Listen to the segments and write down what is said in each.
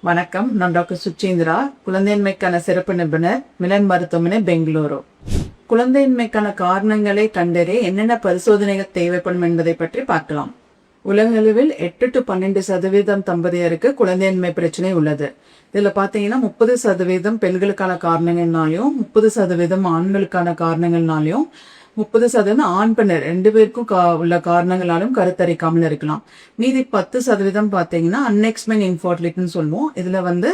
வணக்கம், நான் டாக்டர் சுச்சீந்திரா, குழந்தையின்மைக்கான சிறப்பு நிபுணர், மிலன் மருத்துவமனை, பெங்களூரு. குழந்தையின்மைக்கான காரணங்களை கண்டறிய என்னென்ன பரிசோதனைகள் தேவைப்படும் என்பதை பற்றி பார்க்கலாம். உலகளவில் 8 to 12% தம்பதியருக்கு குழந்தையின்மை பிரச்சனை உள்ளது. இதுல பாத்தீங்கன்னா 30% பெண்களுக்கான காரணங்கள்னாலையும் 30% ஆண்களுக்கான காரணங்கள்னாலையும் 30% ஆண் பெண் 2 பேருக்கும் உள்ள காரணங்களாலும் கருத்தரிக்காமல் இருக்கலாம். மீதி 10% பாத்தீங்கன்னா அன்எக்ஸ்பிளைன் இன்ஃபர்டிலிட்டின்னு சொல்லுவோம். இதுல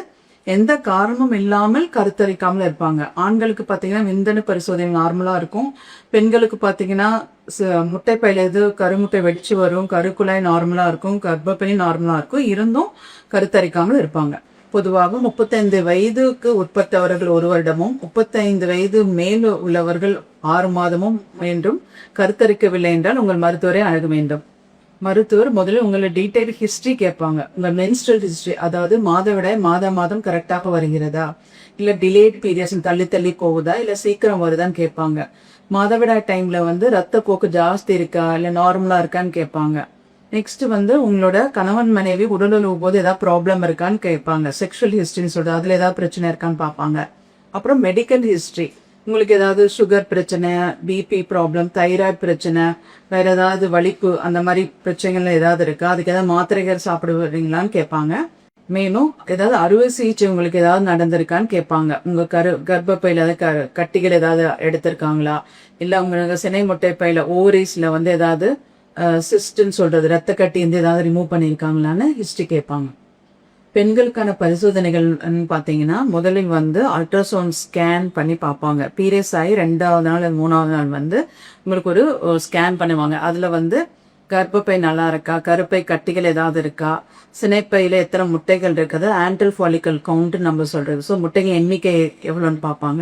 எந்த காரணமும் இல்லாமல் கருத்தரிக்காமல் இருப்பாங்க. ஆண்களுக்கு பாத்தீங்கன்னா விந்தணு பரிசோதனை நார்மலா இருக்கும். பெண்களுக்கு பாத்தீங்கன்னா முட்டைப்பையில கருமுட்டை வெடிச்சு வரும், கருக்குழாய் நார்மலா இருக்கும், கர்ப்பப்பை நார்மலா இருக்கும், இருந்தும் கருத்தரிக்காமல் இருப்பாங்க. பொதுவாக 35 வயதுக்கு உட்பட்டவர்கள் 1 வருடமும் 35 வயது மேல் உள்ளவர்கள் 6 மாதமும் என்றும் கருத்தரிக்கவில்லை என்றால் உங்கள் மருத்துவரை அணுக வேண்டும். மருத்துவர் முதலில் உங்களை டீடைல் ஹிஸ்டரி கேட்பாங்க. உங்கள் மென்ஸ்ட்ரல் ஹிஸ்டரி, அதாவது மாதவிடாய் மாதம் கரெக்டாக வருகிறதா, இல்ல டிலேட் பீரியட்ஸ் தள்ளி போகுதா, இல்ல சீக்கிரம் வருதான்னு கேட்பாங்க. மாதவிடாய் டைம்ல ரத்த போக்கு ஜாஸ்தி இருக்கா இல்ல நார்மலா இருக்கான்னு கேட்பாங்க. நெக்ஸ்ட் உங்களோட கணவன் மனைவி உடலுறவு போது ஏதாவது ப்ராப்ளம் இருக்கான்னு கேட்பாங்க. செக்ஷுவல் ஹிஸ்டரின்னு சொல்றது, அதுல ஏதாவது பிரச்சனை இருக்கான்னு பார்ப்பாங்க. அப்புறம் மெடிக்கல் ஹிஸ்டரி, உங்களுக்கு ஏதாவது சுகர் பிரச்சனை, பிபி ப்ராப்ளம், தைராய்டு பிரச்சனை, வேற ஏதாவது வலிப்பு, அந்த மாதிரி பிரச்சனைகள் ஏதாவது இருக்கா, அதுக்கு ஏதாவது மாத்திரைகள் சாப்பிடுவீங்களான்னு கேட்பாங்க. மேலும் ஏதாவது அறுவை சிகிச்சை உங்களுக்கு ஏதாவது நடந்திருக்கான்னு கேட்பாங்க. உங்க கர்ப்பப்பையில ஏதாவது கட்டிகள் ஏதாவது எடுத்திருக்காங்களா, இல்ல உங்க சினை முட்டை பையில ஓவரீஸ்ல ஏதாவது சிஸ்ட்ன்னு சொல்றது, ரத்த கட்டி ஏதாவது ரிமூவ் பண்ணியிருக்காங்களான்னு ஹிஸ்டரி கேட்பாங்க. பெண்களுக்கான பரிசோதனைகள் பாத்தீங்கன்னா முதலில் அல்ட்ராசவுண்ட் ஸ்கேன் பண்ணி பார்ப்பாங்க. பீரியட்ஸ் ஆகி 2வது நாள் 3வது நாள் உங்களுக்கு ஒரு ஸ்கேன் பண்ணுவாங்க. அதுல கர்ப்பப்பை நல்லா இருக்கா, கருப்பை கட்டிகள் ஏதாவது இருக்கா, சினைப்பையில எத்தனை முட்டைகள் இருக்குது, ஆன்டல் ஃபாலிக்கல் கவுண்ட் நம்ம சொல்றது, ஸோ முட்டைகள் எண்ணிக்கை எவ்வளோன்னு பார்ப்பாங்க.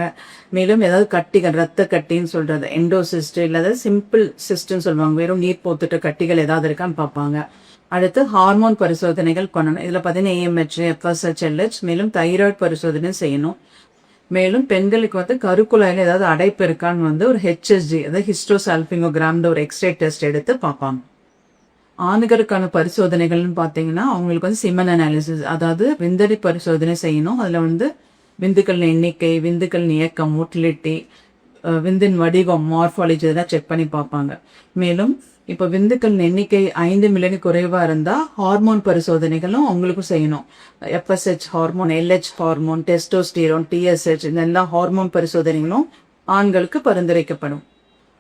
மேலும் ஏதாவது கட்டிகள், ரத்த கட்டின்னு சொல்றது, எண்டோசிஸ்ட் இல்லாத சிம்பிள் சிஸ்ட்ன்னு சொல்லுவாங்க, வெறும் நீர் போத்துட்டு கட்டிகள் ஏதாவது இருக்கான்னு பார்ப்பாங்க. அடுத்து ஹார்மோன் பரிசோதனைகள் பண்ணணும். இதுல பாத்தீங்கன்னா AMH, FSH, LH, மேலும் தைராய்டு பரிசோதனை செய்யணும். மேலும் பெண்களுக்கு கருக்குழாயில ஏதாவது அடைப்பு இருக்கான்னு ஒரு HSG, அதாவது ஹிஸ்டோசால்பிங்கோகிராம் ஒரு எக்ஸ்ரே டெஸ்ட் எடுத்து பார்ப்பாங்க. ஆண்களுக்கான பரிசோதனைகள்னு பாத்தீங்கன்னா அவங்களுக்கு சிமன் அனாலிசிஸ், அதாவது விந்தணு பரிசோதனை செய்யணும். அதுல விந்துக்கள் எண்ணிக்கை, விந்துக்கள் இயக்கம், மோட்டிலிட்டி, விந்தின் வடிவம், மார்பாலஜி இதெல்லாம் செக் பண்ணி பார்ப்பாங்க. மேலும் இப்ப விந்துக்கள் எண்ணிக்கை 5 மில்லியன் குறைவா இருந்தா ஹார்மோன் பரிசோதனைகளும் அவங்களுக்கும் செய்யணும். FSH hormone, LH hormone, testosterone, TSH இந்த எல்லா ஹார்மோன் பரிசோதனைகளும் ஆண்களுக்கு பரிந்துரைக்கப்படும்.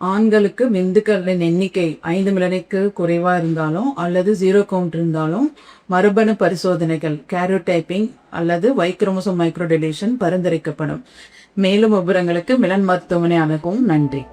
ஆண்களுக்கு விந்துக்களின் எண்ணிக்கை 5 மில்லியனுக்கு குறைவா இருந்தாலும் அல்லது 0 கவுண்ட் இருந்தாலும் மரபணு பரிசோதனைகள், கேரியோடைப்பிங் அல்லது Y குரோமோசோம் மைக்ரோடெலிஷன் பரிந்துரைக்கப்படும். மேலும் விவரங்களுக்கு மிலன் மருத்துவமனை அணுகவும். நன்றி.